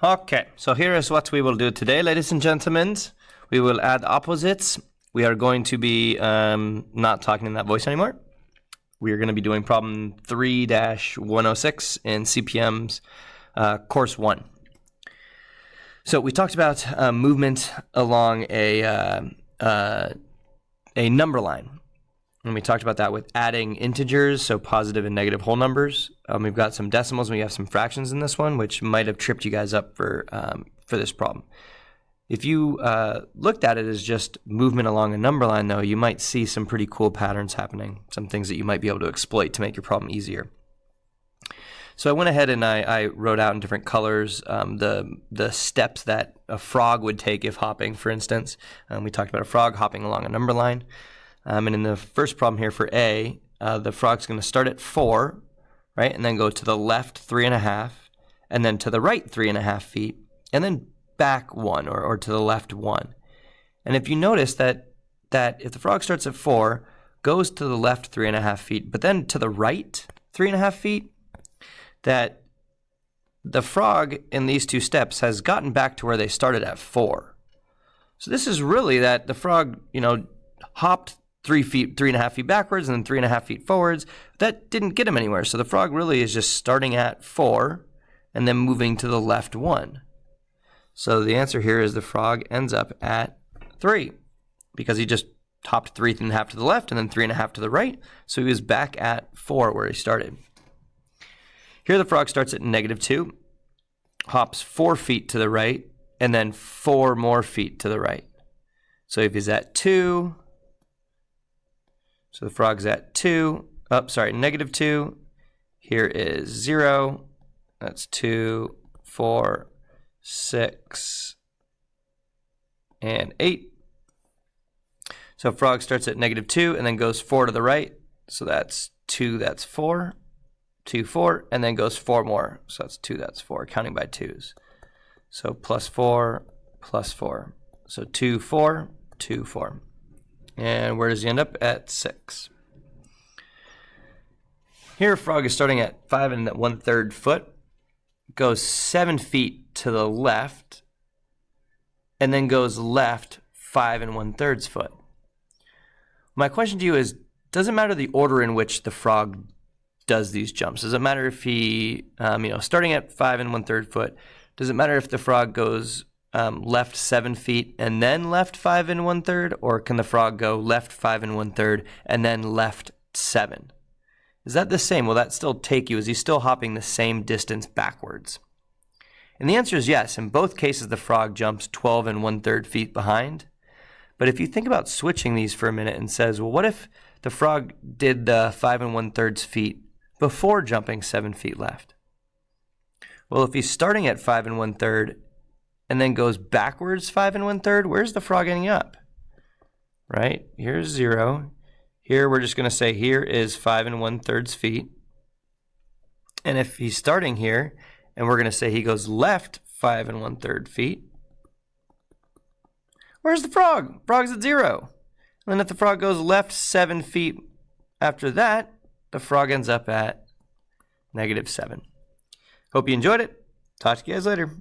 Okay, so here is what we will do today, ladies and gentlemen. We will add opposites. We are going to be not talking in that voice anymore. We are going to be doing problem 3-106 in CPM's course 1. So we talked about movement along a number line. And we talked about that with adding integers, so positive and negative whole numbers. We've got some decimals and we have some fractions in this one, which might have tripped you guys up for this problem. If you looked at it as just movement along a number line, though, you might see some pretty cool patterns happening, some things that you might be able to exploit to make your problem easier. So I went ahead and I wrote out in different colors the steps that a frog would take if hopping, for instance. We talked about a frog hopping along a number line. And in the first problem here for A, the frog's going to start at 4, right, and then go to the left 3.5, and then to the right 3.5 feet, and then back 1, or to the left 1. And if you notice that if the frog starts at 4, goes to the left 3.5 feet, but then to the right 3.5 feet, that the frog in these two steps has gotten back to where they started at 4. So this is really that the frog, hopped 3.5 feet backwards and then 3.5 feet forwards. That didn't get him anywhere. So the frog really is just starting at 4 and then moving to the left 1. So the answer here is the frog ends up at 3 because he just hopped 3.5 to the left and then 3.5 to the right. So he was back at 4 where he started. Here the frog starts at -2, hops 4 feet to the right, and then 4 more feet to the right. So if he's at 2, so the frog's at -2, here is 0, that's 2, 4, 6, and 8. So frog starts at -2 and then goes 4 to the right, so that's 2, that's 4. 2, 4, and then goes 4 more. So that's 2, that's 4, counting by 2s. So +4, +4. So 2, 4, 2, 4. And where does he end up? At 6. Here, frog is starting at 5 1/3 foot, goes 7 feet to the left, and then goes left 5 1/3 foot. My question to you is, does it matter the order in which the frog does these jumps? Does it matter if he, starting at 5 1/3 foot, does it matter if the frog goes left 7 feet and then left 5 1/3, or can the frog go left 5 1/3 and then left 7? Is that the same? Will that still take you? Is he still hopping the same distance backwards? And the answer is yes. In both cases, the frog jumps 12 1/3 feet behind. But if you think about switching these for a minute and says, well, what if the frog did the 5 1/3 feet before jumping 7 feet left? Well, if he's starting at 5 1/3 and then goes backwards 5 1/3, where's the frog ending up? Right? Here's 0. Here we're just going to say here is 5 1/3 feet. And if he's starting here and we're going to say he goes left 5 1/3 feet, where's the frog? Frog's at 0. And then if the frog goes left 7 feet after that, the frog ends up at -7. Hope you enjoyed it. Talk to you guys later.